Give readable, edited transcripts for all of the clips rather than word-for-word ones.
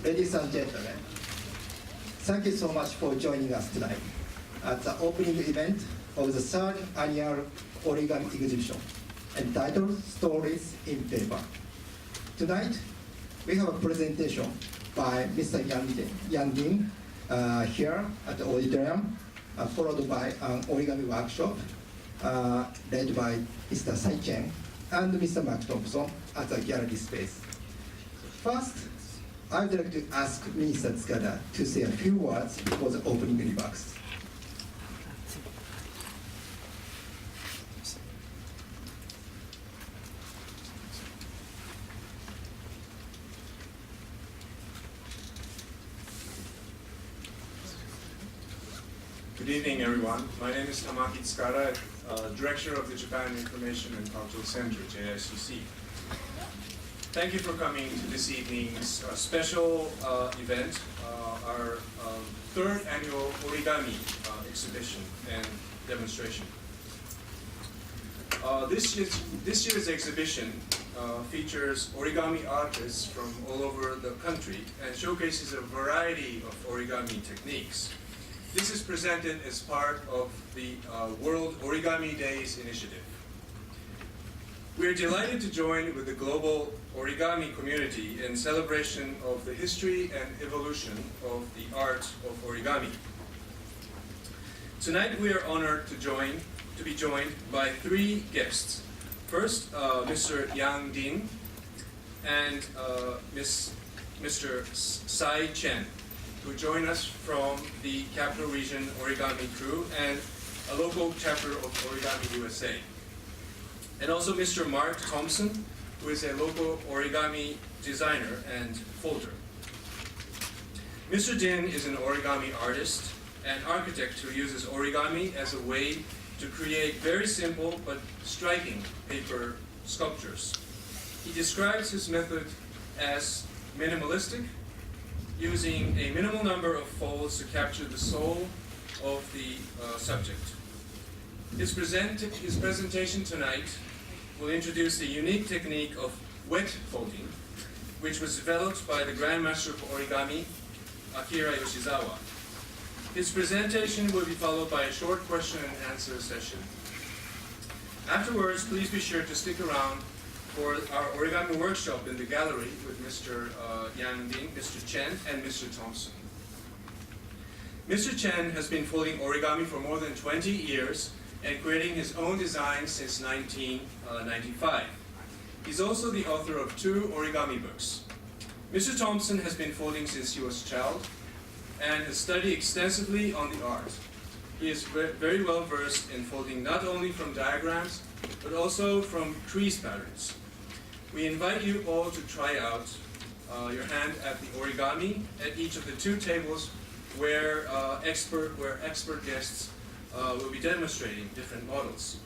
Ladies and gentlemen, thank you so much for joining us tonight at the opening event of the third annual Origami exhibition entitled Stories in Paper. Tonight, we have a presentation by Mr. Giang Dinh here at the auditorium, followed by an origami workshop led by Mr. Sai Chen and Mr. Mark Thompson at the gallery space. First, I would like to ask Minister Tsukada to say a few words before the opening remarks. Good evening, everyone. My name is Tamaki Tsukada, Director of the Japan Information and Cultural Center, JICC. Thank you for coming to this evening's special event, our third annual origami exhibition and demonstration. This year's exhibition features origami artists from all over the country and showcases a variety of origami techniques. This is presented as part of the World Origami Days initiative. We are delighted to join with the global origami community in celebration of the history and evolution of the art of origami. Tonight we are honored to be joined by three guests. First, Mr. Giang Dinh and Mr. Sai Chen, who join us from the Capital Region Origami Crew and a local chapter of Origami USA. And also Mr. Mark Thompson, who is a local origami designer and folder. Mr. Dinh is an origami artist and architect who uses origami as a way to create very simple but striking paper sculptures. He describes his method as minimalistic, using a minimal number of folds to capture the soul of the subject. His presentation tonight will introduce the unique technique of wet folding, which was developed by the Grandmaster of Origami, Akira Yoshizawa. His presentation will be followed by a short question and answer session. Afterwards, please be sure to stick around for our origami workshop in the gallery with Mr. Giang Dinh, Mr. Chen, and Mr. Thompson. Mr. Chen has been folding origami for more than 20 years and creating his own designs since 1995. He's also the author of 2 origami books. Mr. Thompson has been folding since he was a child and has studied extensively on the art. He is very well versed in folding not only from diagrams, but also from crease patterns. We invite you all to try out your hand at the origami at each of the 2 tables where expert guests will be demonstrating different models.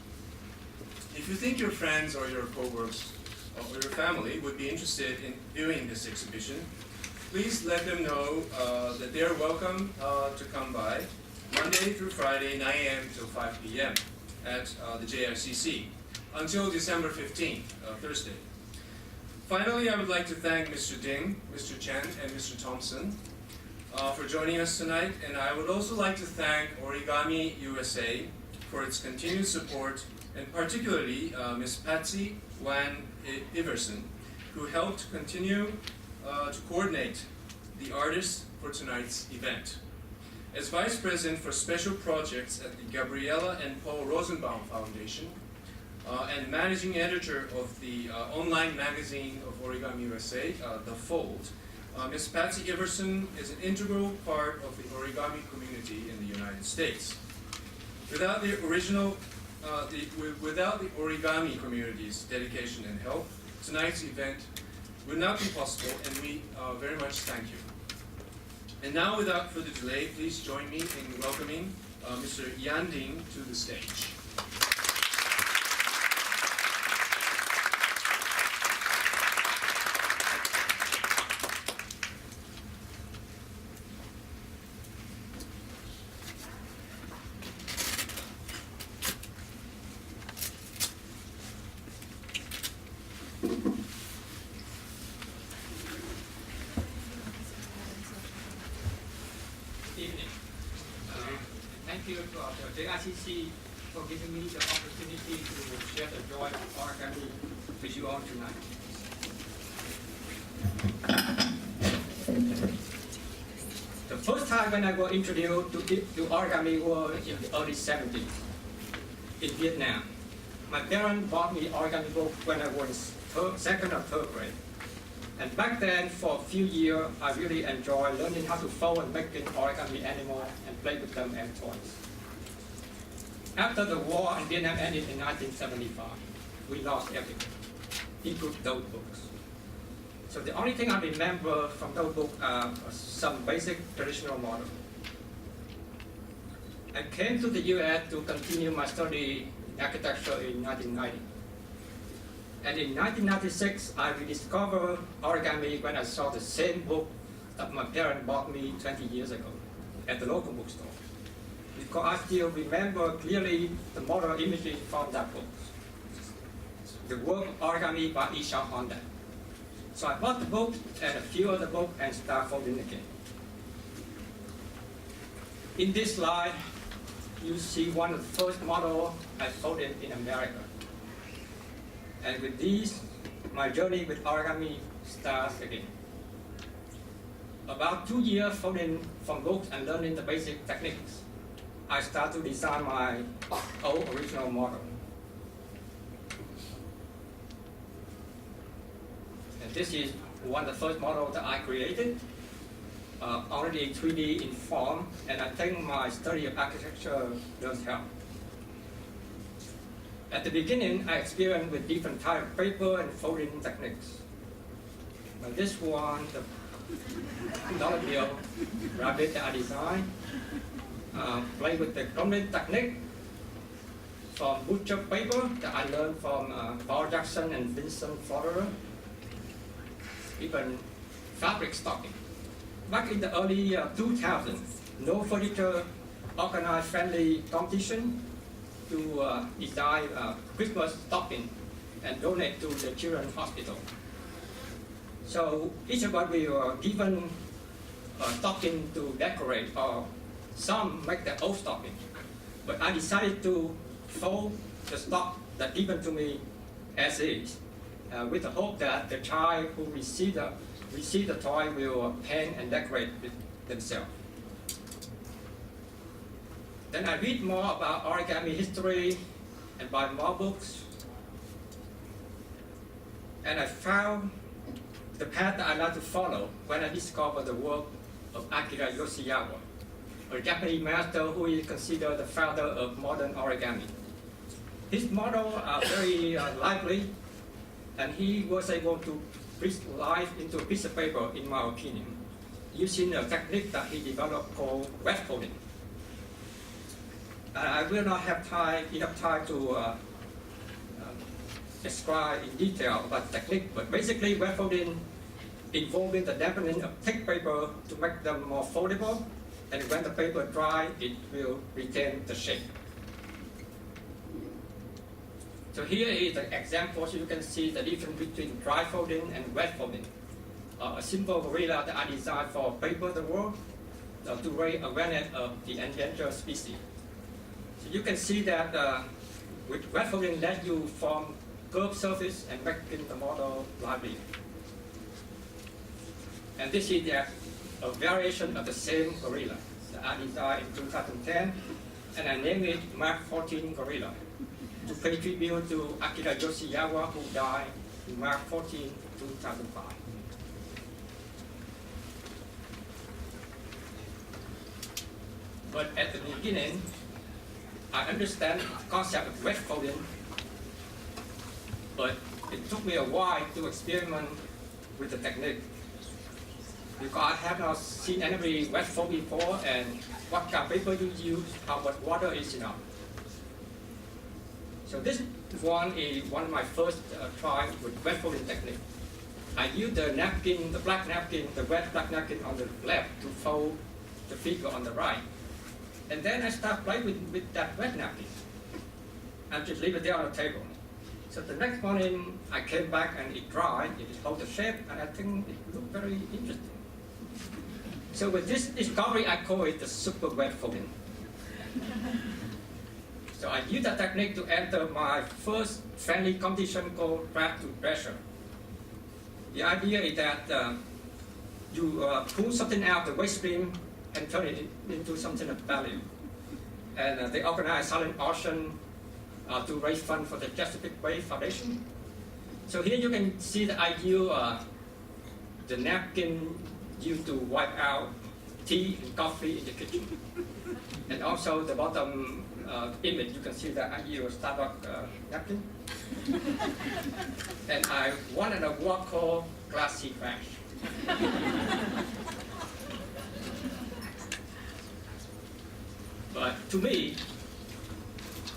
If you think your friends or your co-workers or your family would be interested in viewing this exhibition, please let them know that they are welcome to come by Monday through Friday, 9 a.m. till 5 p.m. at the JICC until December 15th, Thursday. Finally, I would like to thank Mr. Dinh, Mr. Chen, and Mr. Thompson for joining us tonight, and I would also like to thank Origami USA for its continued support, and particularly Ms. Patsy Wan Iverson, who helped continue to coordinate the artists for tonight's event. As Vice President for Special Projects at the Gabriella and Paul Rosenbaum Foundation, and Managing Editor of the online magazine of Origami USA, The Fold, Ms. Patsy Iverson is an integral part of the origami community in the United States. Without the origami community's dedication and help, tonight's event would not be possible, and we very much thank you. And now, without further delay, please join me in welcoming Mr. Giang Dinh to the stage. JICC for giving me the opportunity to share the joy of origami with you all tonight. The first time when I was introduced to origami was in the early 70s in Vietnam. My parents bought me origami book when I was second or third grade. And back then, for a few years, I really enjoyed learning how to fold and making origami animals and play with them as toys. After the war in Vietnam ended in 1975, we lost everything, including those books. So the only thing I remember from those books are some basic traditional models. I came to the US to continue my study in architecture in 1990. And in 1996, I rediscovered origami when I saw the same book that my parents bought me 20 years ago at the local bookstore. Because I still remember clearly the model imagery from that book. The work of origami by Isha Honda. So I bought the book and a few other books and started folding again. In this slide, you see one of the first models I folded in America. And with these, my journey with origami starts again. About 2 years folding from books and learning the basic techniques, I started to design my own original model. And this is one of the first models that I created, already 3D in form, and I think my study of architecture does help. At the beginning, I experimented with different types of paper and folding techniques. But this one, the dollar bill rabbit that I designed, play with the crumbling technique from butcher paper that I learned from Paul Jackson and Vincent Florer, even fabric stocking. Back in the early 2000s, no furniture organized friendly competition to design Christmas stocking and donate to the children's hospital. So each of us we were given a stocking to decorate, or some make their own stocking. But I decided to fold the stock that given to me as is, with the hope that the child who receive the toy will paint and decorate it themselves. Then I read more about origami history and buy more books. And I found the path that I like to follow when I discovered the work of Akira Yoshizawa, a Japanese master who is considered the father of modern origami. His models are very lively, and he was able to bring life into a piece of paper, in my opinion, using a technique that he developed called wet folding. I will not have enough time to describe in detail about the technique, but basically wet folding involving the dampening of thick paper to make them more foldable, and when the paper dries, it will retain the shape. So here is the example, so you can see the difference between dry folding and wet folding. A simple gorilla that I designed for paper the world to raise awareness of the endangered species. So you can see that with wet folding that you form curved surface and making the model lively. And this is a variation of the same gorilla that I designed in 2010, and I named it Mark 14 Gorilla to pay tribute to Akira Yoshizawa, who died in March 14, 2005. But at the beginning, I understand the concept of wet folding, but it took me a while to experiment with the technique, because I have not seen anybody wet fold before, and what kind of paper you use, how much water is enough. So this one is one of my first try with wet folding technique. I used the napkin, the black napkin, the wet black napkin on the left to fold the figure on the right. And then I start playing with that wet napkin and just leave it there on the table. So the next morning I came back and it dried, it held the shape, and I think it looked very interesting. So with this discovery, I call it the super wet folding. So I used that technique to enter my first friendly competition called Grab to Treasure. The idea is that you pull something out the waste stream and turn it into something of value. And they organize silent auction to raise funds for the Chesapeake Bay Foundation. So here you can see that I use the napkin used to wipe out tea and coffee in the kitchen. And also the bottom image, you can see that I use Starbucks napkin. And I won an award called Glassy Crash. But to me,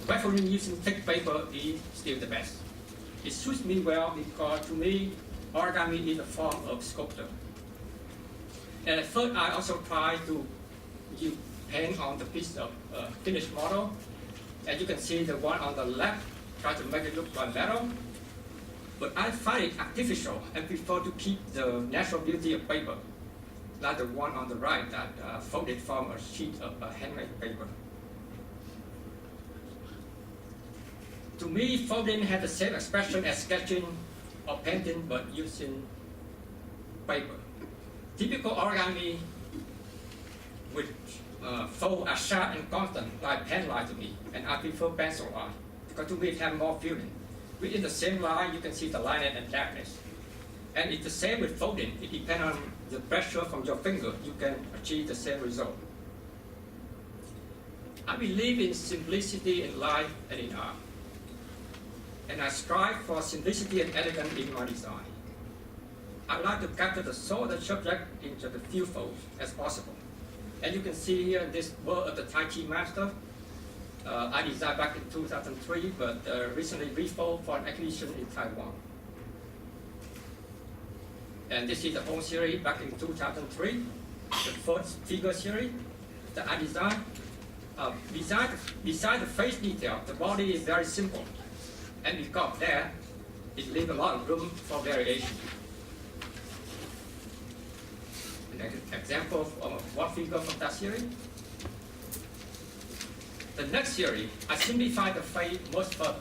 referring using thick paper is still the best. It suits me well because to me, origami is a form of sculpture. And at first, I also try to use paint on the piece of finished model. And you can see the one on the left, try to make it look like metal. But I find it artificial and prefer to keep the natural beauty of paper, like the one on the right that folded from a sheet of handmade paper. To me, folding has the same expression as sketching or painting, but using paper. Typical origami with fold are sharp and constant, like pen line to me, and I prefer pencil line, because to me it has more feeling. Within the same line, you can see the lightness and darkness. And it's the same with folding. It depends on the pressure from your finger, you can achieve the same result. I believe in simplicity in life and in art. And I strive for simplicity and elegance in my design. I like to capture the soul of the subject into the few folds as possible. And you can see here this work of the Tai Chi master. I designed back in 2003, but recently refolded for an exhibition in Taiwan. And this is the whole series back in 2003, the first figure series that I designed. Besides the face detail, the body is very simple. And because there, it leaves a lot of room for variation. An example of one figure from that series. The next series, I simplified the face most further.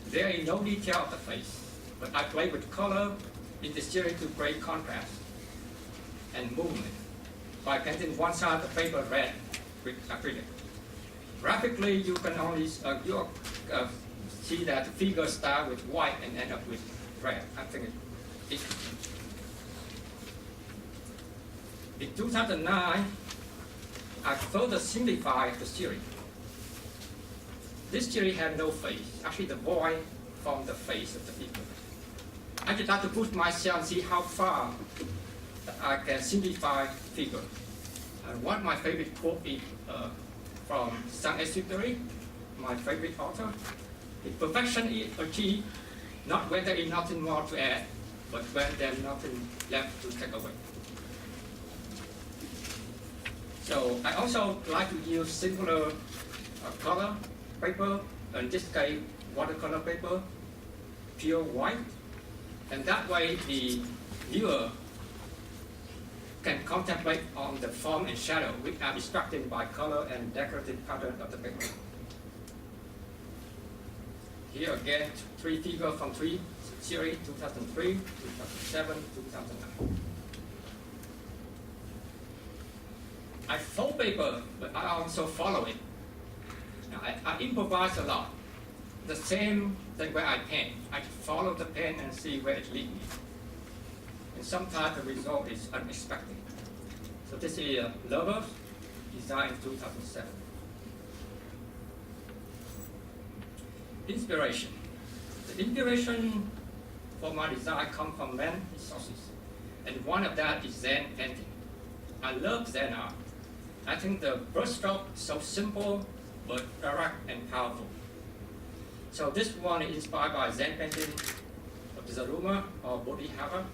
There is no detail of the face, but I play with color in the series to create contrast and movement by painting one side of the paper red with acrylic. Graphically, you can only see that the figure start with white and end up with red. I think it's in 2009, I further simplified the series. This series had no face. Actually, the void formed the face of the figure. I just like to push myself and see how far I can simplify figure. And one of my favorite quote is from Saint-Exupéry, my favorite author. If perfection is achieved, not when there is nothing more to add, but when there is nothing left to take away. So I also like to use singular color paper, in this case watercolor paper, pure white, and that way the viewer can contemplate on the form and shadow which are distracted by color and decorative pattern of the paper. Here again, three figures from three series, 2003, 2007, 2009. I fold paper, but I also follow it. Now, I improvise a lot. The same thing where I paint. I follow the pen and see where it leads me. And sometimes the result is unexpected. So this is Lovers, designed in 2007. Inspiration. The inspiration for my design comes from many sources. And one of that is Zen painting. I love Zen art. I think the brushstroke is so simple, but direct and powerful. So this one is inspired by Zen painting of the Zaruma or Bodhisattva.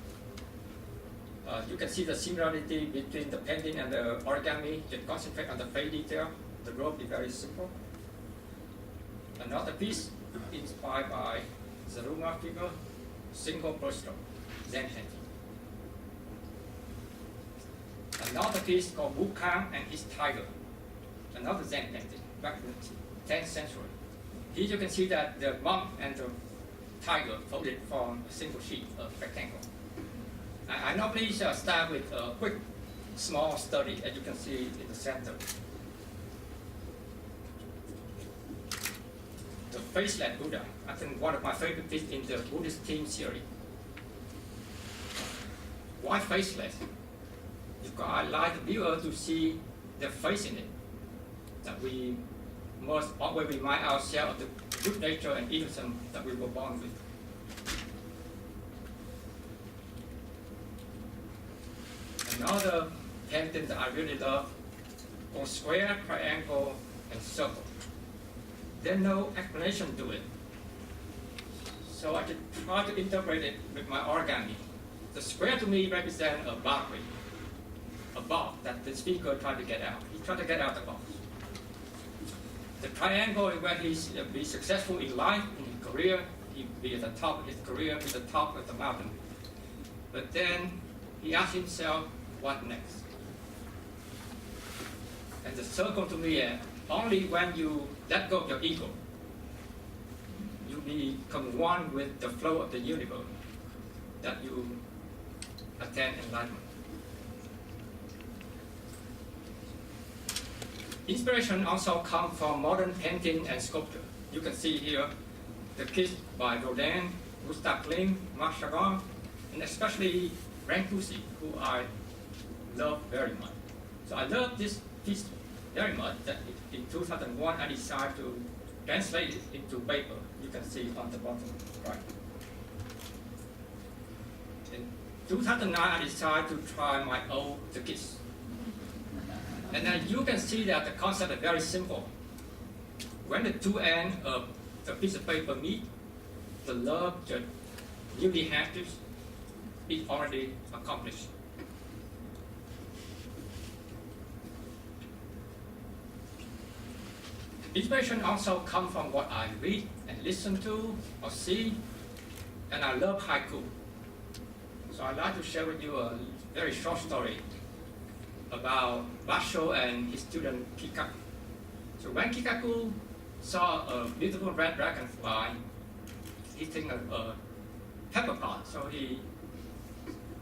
You can see the similarity between the painting and the origami. It concentrates on the face detail. The rope is very simple. Another piece inspired by Zaruma figure, single brushstroke, Zen painting. Another piece called Wukong and his tiger, another Zen painting, back in the 10th century. Here you can see that the monk and the tiger folded from a single sheet of rectangle. I normally start with a quick, small study, as you can see in the center. The faceless Buddha, I think one of my favorite pieces in the Buddhist theme series. Why faceless? Because I like the viewer to see the face in it. That we must always remind ourselves of the good nature and innocence that we were born with. Another painting that I really love called square, triangle, and circle. There's no explanation to it. So I just try to interpret it with my origami. The square to me represents a boundary, a box that the speaker tried to get out. He tried to get out the box. The triangle is where he's be successful in life, in his career. He be at the top of his career, be the top of the mountain. But then he asked himself, what next? And the circle to me, only when you let go of your ego, you become one with the flow of the universe, that you attain enlightenment. Inspiration also comes from modern painting and sculpture. You can see here the Kiss by Rodin, Gustave Klimt, Marc Chagall, and especially Brancusi, who I love very much. So I love this piece very much that in 2001 I decided to translate it into paper. You can see on the bottom right. In 2009 I decided to try my own The Kiss. And then you can see that the concept is very simple. When the two ends of the piece of paper meet, the love that newly hatched is already accomplished. Inspiration also comes from what I read and listen to or see, and I love haiku. So I'd like to share with you a very short story about Basho and his student Kikaku. So when Kikaku saw a beautiful red dragonfly eating a pepper pot, so he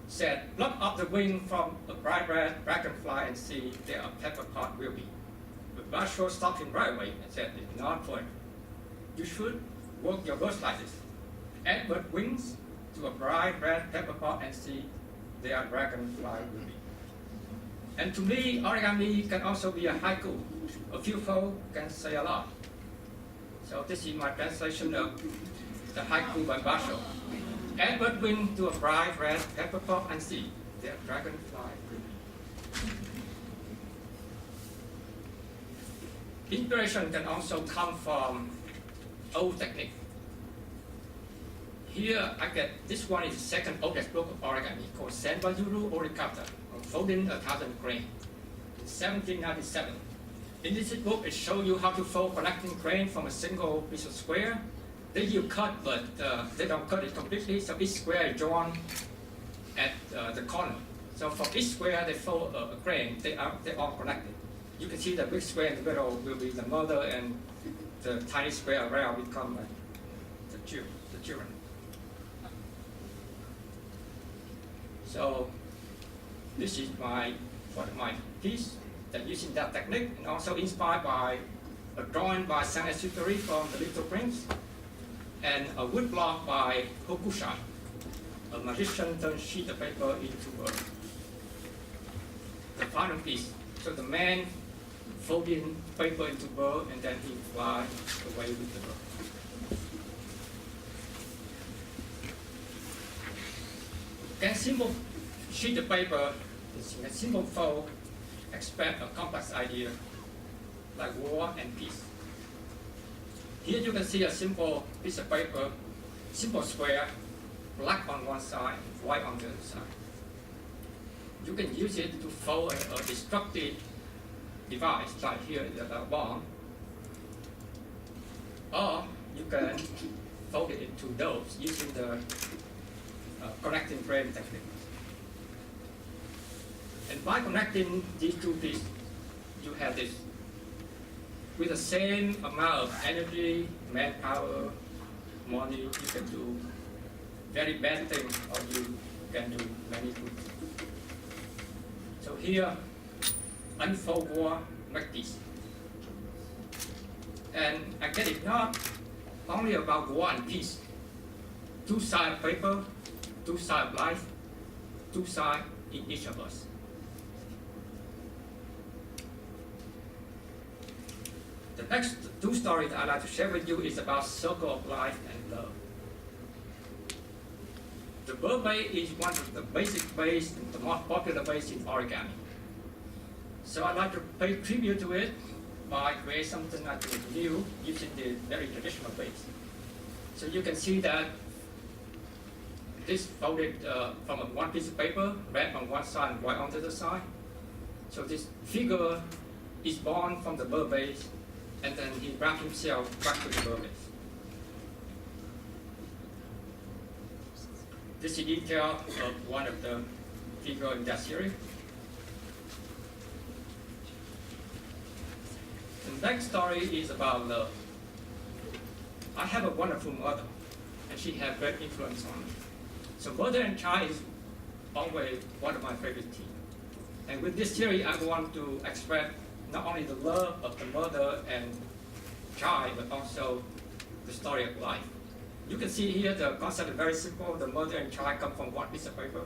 said, pluck up the wing from a bright red dragonfly and see there a pepper pot will be. But Basho stopped him right away and said, it's not point. You should work your words like this. Add bird wings to a bright red pepper pot and see there dragonfly will be. And to me, origami can also be a haiku. A few folds can say a lot. So this is my translation of the haiku by Basho. Add bird wing to a bright red pepper pot and see there dragonfly will be. Inspiration can also come from old technique. Here I get, this one is the second oldest book of origami called Senbajuru Orikata, on folding 1,000 grain, in 1797. In this book, it shows you how to fold connecting grain from a single piece of square. Then you cut, but they don't cut it completely, so each square is drawn at the corner. So from each square they fold a grain, they're all connected. You can see the big square in the middle will be the mother, and the tiny square around become the children. So this is my piece that using that technique, and also inspired by a drawing by Saint-Exupéry from The Little Prince, and a wood block by Hokusai. A magician turns sheet of paper into the final piece. So the man folding paper into bird, and then he flies away with the bird. Can simple sheet of paper, a simple fold, expand a complex idea like war and peace. Here you can see a simple piece of paper, simple square, black on one side, white on the other side. You can use it to fold a destructive device, like here the bomb, or you can fold it into doves using the connecting frame technique. And by connecting these two pieces, you have this with the same amount of energy, manpower, money, you can do very bad things or you can do many good things. So here, unfold war, make peace. And again, it's not only about war and peace. Two sides of paper, two sides of life, two sides in each of us. The next two stories I'd like to share with you is about circle of life and love. The bird base is one of the basic base, the most popular base in origami. So I'd like to pay tribute to it by creating something that is new using the very traditional base. So you can see that this folded from one piece of paper, red on one side and white on the other side. So this figure is born from the bird base, and then he wrapped himself back to the bird base. This is detail of one of the figures in that series. The next story is about love. I have a wonderful mother, and she had great influence on me. So mother and child is always one of my favorite teams. And with this series, I want to express not only the love of the mother and child, but also the story of life. You can see here the concept is very simple. The mother and child come from one piece of paper.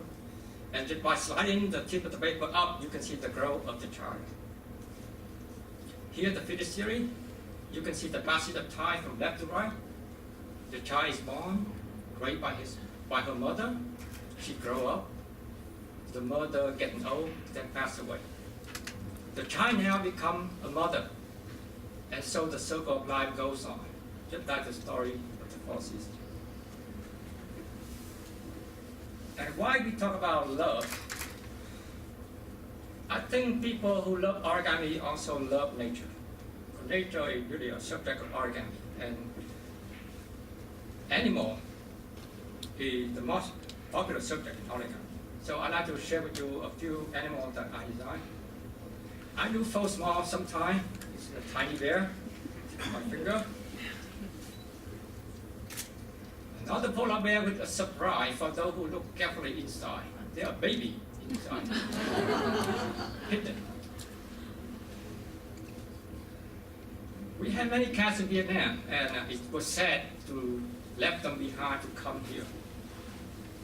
And just by sliding the tip of the paper up, you can see the growth of the child. Here, the fetus series, you can see the basket of time from left to right. The child is born, raised by her mother. She grows up. The mother getting old, then pass away. The child now become a mother. And so the circle of life goes on, just like the story of the four sisters. And why we talk about love? I think people who love origami also love nature. Nature is really a subject of origami, and animal is the most popular subject in origami. So I'd like to share with you a few animals that I designed. I do so small sometimes. It's a tiny bear, my finger. Another polar bear with a surprise for those who look carefully inside. They are baby inside, hidden. We had many cats in Vietnam, and it was sad to leave them behind to come here.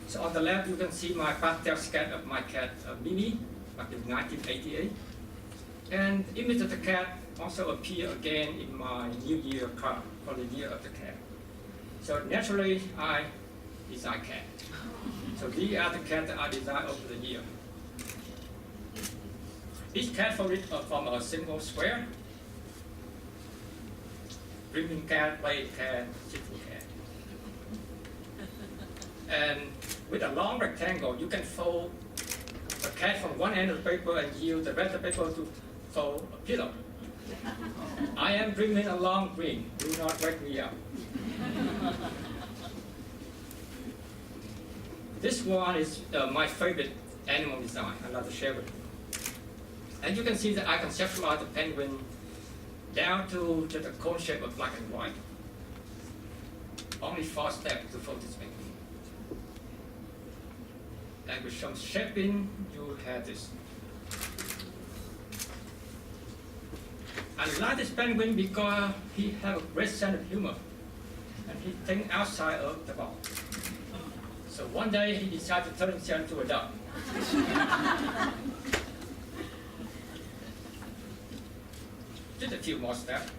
So on the left, you can see my pastel sketch of my cat, Mimi, back in 1988. And the image of the cat also appeared again in my New Year card for the year of the cat. So naturally, I design cat. So these are the cats that I designed over the year. Each cat folded from a single square. Dreaming cat, play cat, sitting cat. And with a long rectangle, you can fold a cat from one end of the paper and use the rest of the paper to fold a pillow. I am dreaming a long dream. Do not wake me up. This one is my favorite animal design. I'd like to share with you. And you can see that I conceptualized the penguin down to just a cone shape of black and white. Only 4 steps to fold this penguin. And with some shaping, you have this. I like this penguin because he has a great sense of humor, and he thinks outside of the box. So one day he decided to turn himself into a duck. Just a few more steps.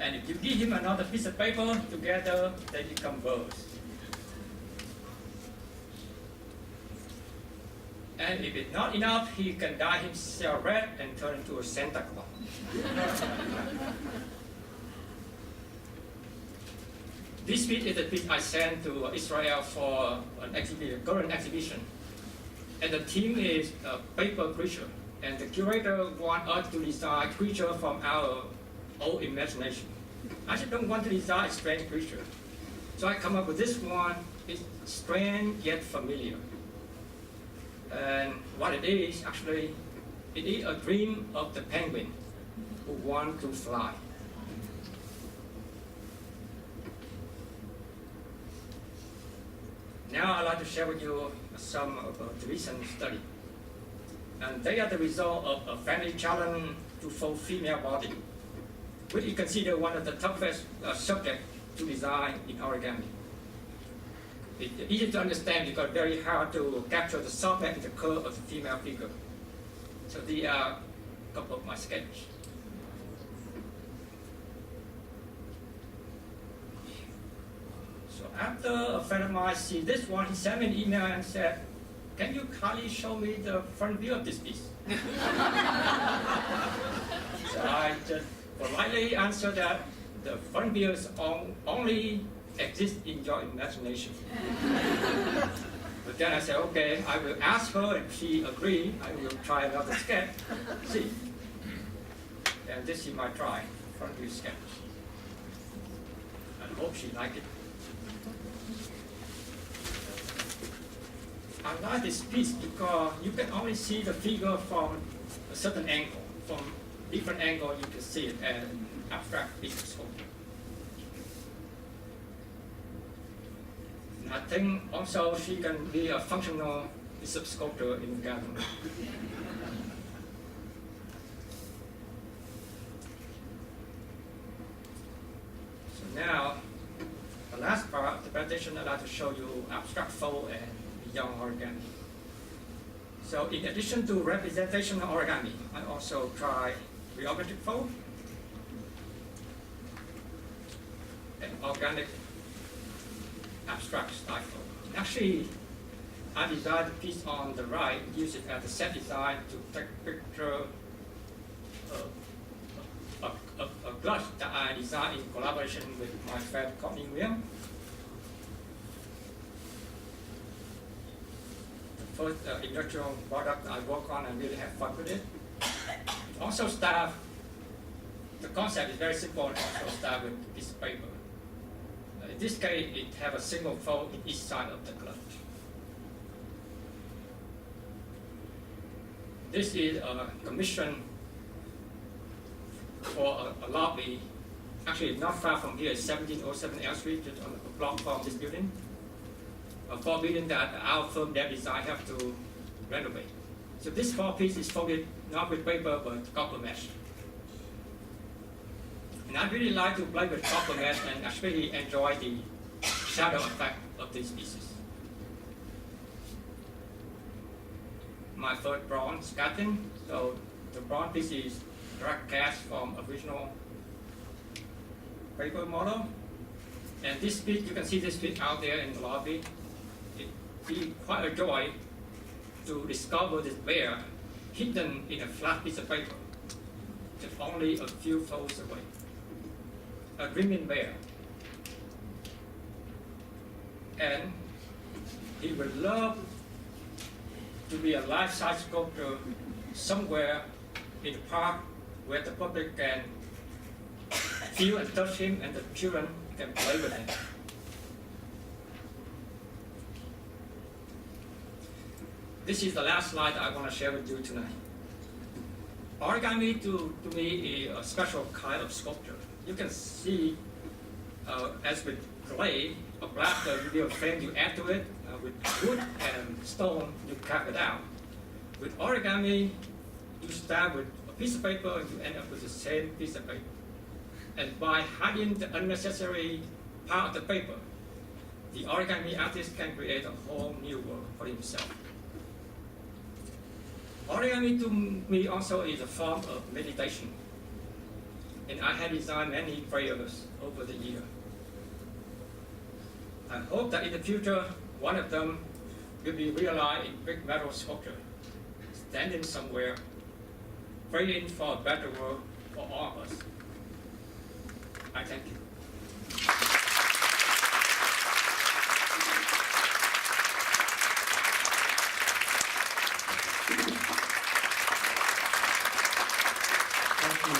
And if you give him another piece of paper, together they become birds. And if it's not enough, he can dye himself red and turn into a Santa Claus. This piece is a piece I sent to Israel for an current exhibition. And the theme is paper creature. And the curator wants us to design creature from our own imagination. I just don't want to design a strange creature. So I come up with this one. It's strange yet familiar. And what it is, actually, it is a dream of the penguin who want to fly. Now I'd like to share with you some of the recent study. And they are the result of a family challenge to full female body, which is considered one of the toughest subjects to design in origami. It's easy to understand because very hard to capture the softness and the curve of the female figure. So these are a couple of my sketches. So after a friend of mine see this one, he sent me an email and said, "Can you kindly show me the front view of this piece?" So I just politely answered that the front views only exist in your imagination. But then I said, okay, I will ask her, and she agreed. I will try another sketch. See, and this is my try front view sketch. I hope she liked it. I like this piece because you can only see the figure from a certain angle. From different angle, you can see it as an abstract piece of sculpture. And I think also she can be a functional piece of sculpture in the garden. So now, the last part of the presentation, I'd like to show you abstract fold and beyond origami. So in addition to representational origami, I also try geometric fold and organic abstract style fold. Actually, I designed the piece on the right, use it as a set design to take a picture a glove that I designed in collaboration with my friend Courtney William. First industrial product I work on and really have fun with it. Also start, the concept is very simple, and also start with this paper. In this case, it have a single fold in each side of the glove. This is a commission for a lobby, actually not far from here, 1707 L Street, just on a block from this building. A 4 building that our firm that design have to renovate. So this 4 piece is folded not with paper but copper mesh. And I really like to play with copper mesh and especially enjoy the shadow effect of these pieces. My third bronze cutting. So the bronze piece is direct cast from original paper model. And this piece, you can see this piece out there in the lobby. It's quite a joy to discover this bear hidden in a flat piece of paper, just only a few folds away. A grinning bear. And he would love to be a life-size sculpture somewhere in the park where the public can feel and touch him and the children can play with him. This is the last slide I want to share with you tonight. Origami to me is a special kind of sculpture. You can see, as with clay, a black reveal frame you add to it, with wood and stone you carve it out. With origami, you start with a piece of paper and you end up with the same piece of paper. And by hiding the unnecessary part of the paper, the origami artist can create a whole new world for himself. Origami to me also is a form of meditation. And I have designed many prayers over the year. I hope that in the future, one of them will be realized in big metal sculpture, standing somewhere, praying for a better world for all of us. I thank you.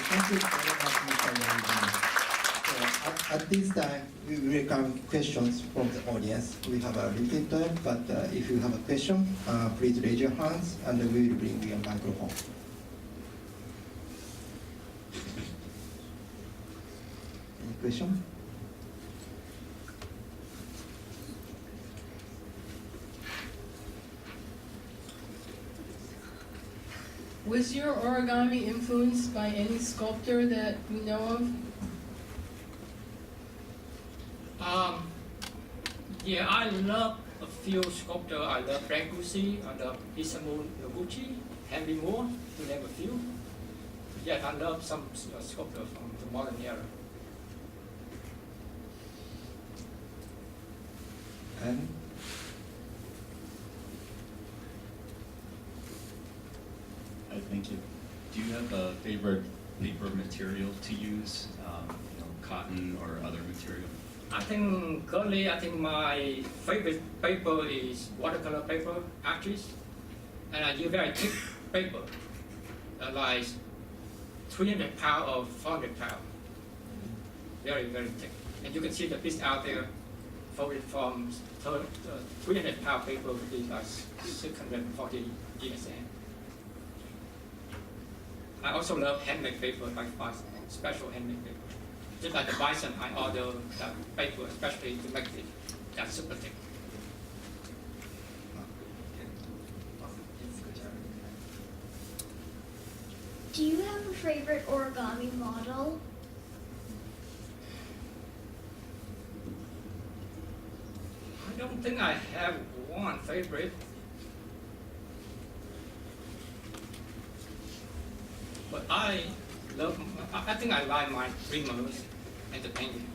Thank you very much, Mr. Yoshizawa. At this time, we will welcome questions from the audience. We have a limited time, but if you have a question, please raise your hands and we will bring you a microphone. question. Was your origami influenced by any sculptor that you know of? Yeah, I love a few sculptors. I love Brancusi, I love Isamu Noguchi, Henry Moore, to name a few. Yes, I love some sculptors from the modern era. And Hi, thank you. Do you have a favorite paper material to use, cotton or other material? I think currently, my favorite paper is watercolor paper, artist, and I use very thick paper, like 300 pound or 400 pound, very, very thick. And you can see the piece out there, folded from 300 pound paper, which is like 640 GSM. I also love handmade paper, like special handmade paper. Just like the bison, I order that paper especially to make it that super thick. Do you have a favorite origami model? I don't think I have one favorite. But I think I like my dreamers and the painting.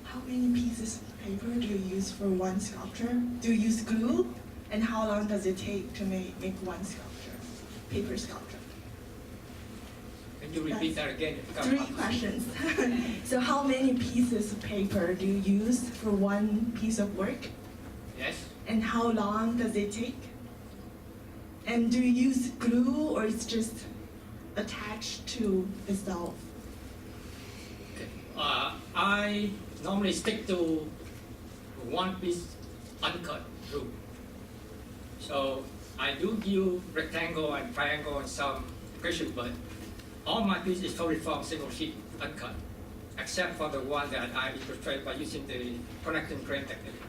How many pieces of paper do you use for one sculpture? Do you use glue? And how long does it take to make one sculpture, paper sculpture? Can you repeat that again? 3 questions. So how many pieces of paper do you use for one piece of work? Yes. And how long does it take? And do you use glue or it's just attached to itself? Okay. I normally stick to one piece uncut glue. So I do use rectangle and triangle and some occasion, but all my pieces is totally from single sheet uncut, except for the one that I illustrate by using the connecting frame technique.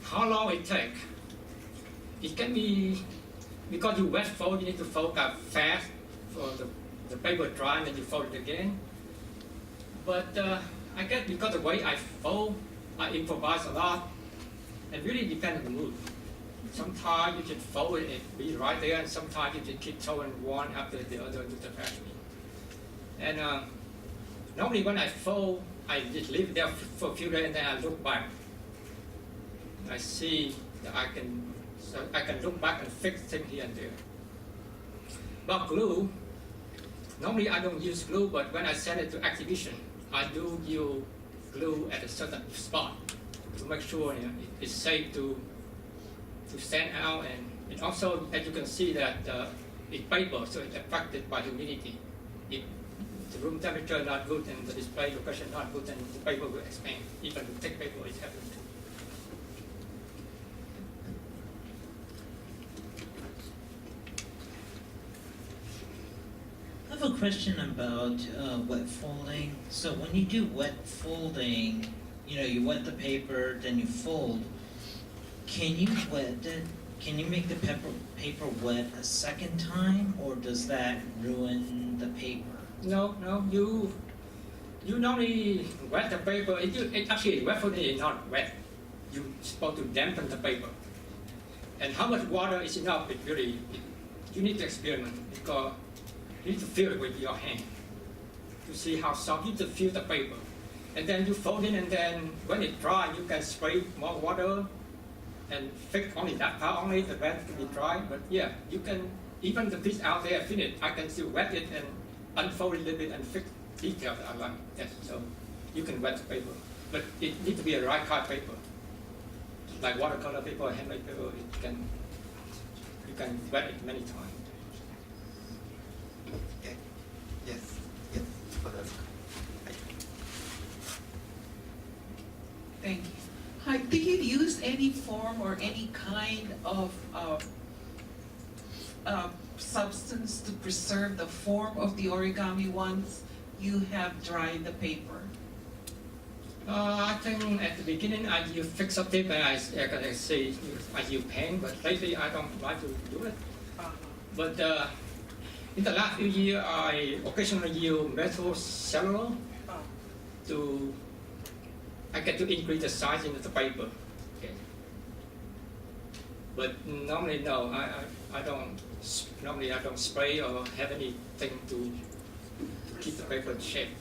How long it takes? It can be, because you wet fold, you need to fold up fast for the paper dry and then you fold it again. But I guess because the way I fold, I improvise a lot, and really depends on the mood. Sometimes you can fold it and be right there, and sometimes you can keep throwing one after the other to the factory. And normally when I fold, I just leave it there for a few days and then I look back. I see that I can look back and fix things here and there. But glue, normally I don't use glue, but when I send it to exhibition, I do use glue at a certain spot to make sure it's safe to send out, and also, as you can see, that it's paper, so it's affected by humidity. If the room temperature not good and the display location not good, then the paper will expand. Even the thick paper is happening too. I have a question about wet folding. So when you do wet folding, you wet the paper, then you fold. Can you wet it? Can you make the paper wet a second time, or does that ruin the paper? No, you normally wet the paper. It actually wet folding is not wet. You're supposed to dampen the paper. And how much water is enough? You need to experiment, because you need to feel it with your hand to see how soft. You need to feel the paper, and then you fold it, and then when it dry, you can spray more water and fix only that part only. The rest can be dry. But yeah, you can, even the piece out there finished, I can still wet it and unfold it a little bit and fix details I like. Yes, so you can wet the paper, but it needs to be a right kind of paper, like watercolor paper or handmade paper. You can wet it many times. Okay. Yes. Thank you. Hi, do you use any form or any kind of substance to preserve the form of the origami once you have dried the paper? I think at the beginning I use fixative and I say I use pen, but lately I don't like to do it. But in the last few years, I occasionally use metal cellular I get to increase the size of the paper. Okay. But normally no, I don't. Normally I don't spray or have anything to keep the paper in shape.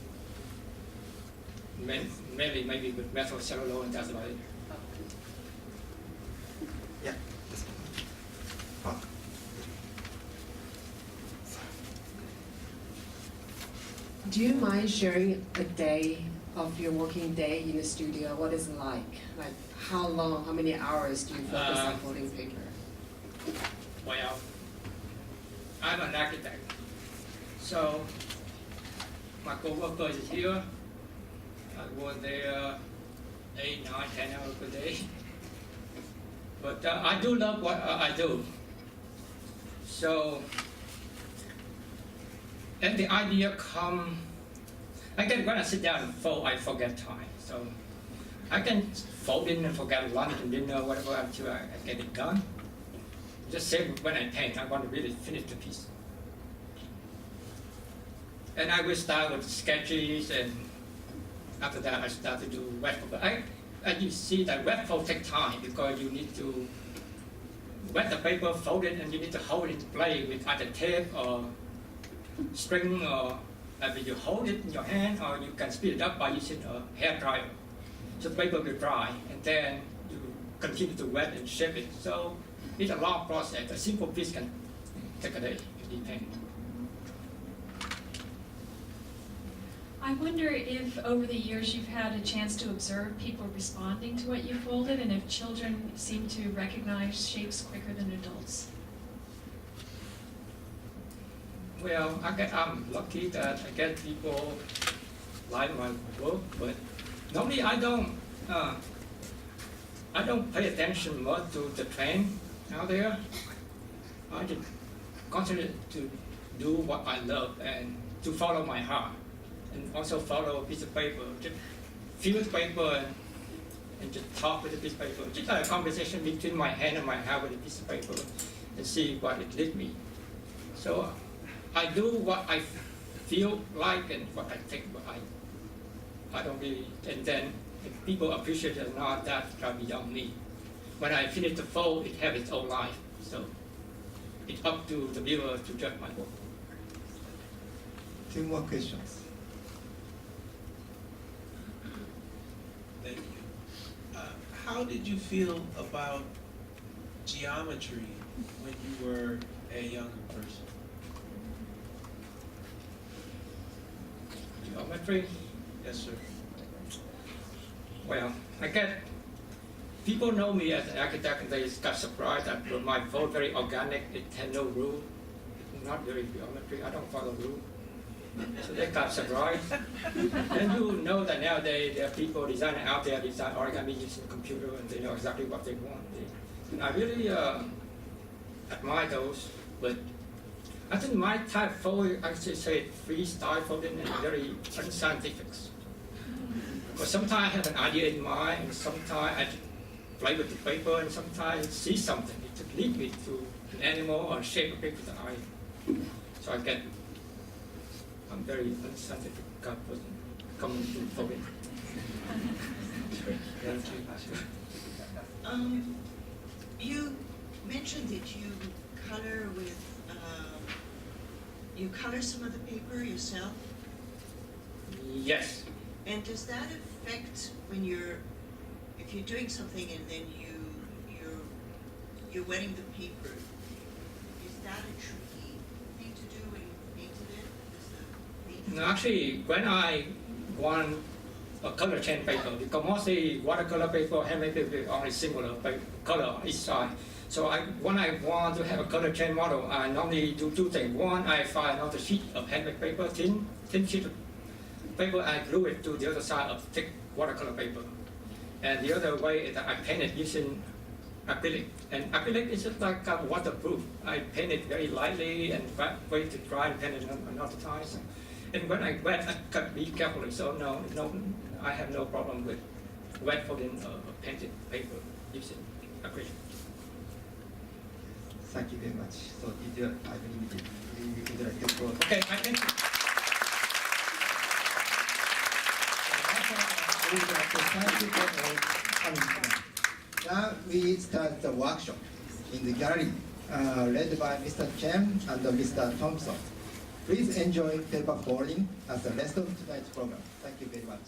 Mainly maybe with metal cellular and that's about it. Yeah. Do you mind sharing a day of your working day in the studio? What is it like? Like how long, how many hours do you focus on folding paper? Well, I'm an architect, so my co-worker is here. I work there 8, 9, 10 hours per day. But I do love what I do. So, and the idea come, when I sit down and fold, I forget time. So I can fold in and forget lunch and dinner, whatever, until I get it done. Just say when I paint, I want to really finish the piece. And I will start with sketches, and after that I start to do wet fold. But as you see that wet fold takes time because you need to wet the paper, fold it, and you need to hold it in place with either tape or string, or either you hold it in your hand, or you can speed it up by using a hair dryer. So the paper will dry, and then you continue to wet and shape it. So it's a long process. A simple piece can take a day, it depends. I wonder if over the years you've had a chance to observe people responding to what you folded, and if children seem to recognize shapes quicker than adults. Well, I'm lucky that I get people like my work, but normally I don't pay attention much to the trend out there. I just concentrate to do what I love and to follow my heart, and also follow a piece of paper, just feel the paper and just talk with the piece of paper. Just like a conversation between my hand and my heart with a piece of paper and see what it leads me. So I do what I feel like and what I think, but I don't really, and then if people appreciate it or not, that's beyond me. When I finish the fold, it has its own life. So it's up to the viewer to judge my work. 2 more questions. Thank you. How did you feel about geometry when you were a younger person? Geometry? Yes, sir. Well, I get people know me as an architect, and they got surprised that my fold very organic. It had no rule, not very geometry. I don't follow rule, so they got surprised. And you know that nowadays there are people designing out there design origami using the computer, and they know exactly what they want. And I really admire those, but I think my type of fold, I should say freestyle folding, and very unscientific. But sometimes I have an idea in mind, and sometimes I play with the paper, and sometimes I see something. It just leads me to an animal or shape of paper that so I'm very unscientific kind of person coming to folding. You mentioned that you color with, you color some of the paper yourself? Yes. And does that affect when if you're doing something and then you're wetting the paper, is that a tricky thing to do when you painted it? No, actually, when I want a color change paper, because mostly watercolor paper, handmade paper, only singular color each side. So when I want to have a color change model, I normally do 2 things. One, I find another sheet of handmade paper, thin sheet of paper, I glue it to the other side of thick watercolor paper. And the other way is that I paint it using acrylic. And acrylic is just like waterproof. I paint it very lightly and wait to dry and paint it another time. And when I wet, I got to be carefully. So no, I have no problem with wet folding painted paper using acrylic. Thank you very much. So I believe you would like to close. Okay, I think. We would like to thank you for coming. Now we start the workshop in the gallery, led by Mr. Chen and Mr. Thompson. Please enjoy paper folding as the rest of tonight's program. Thank you very much.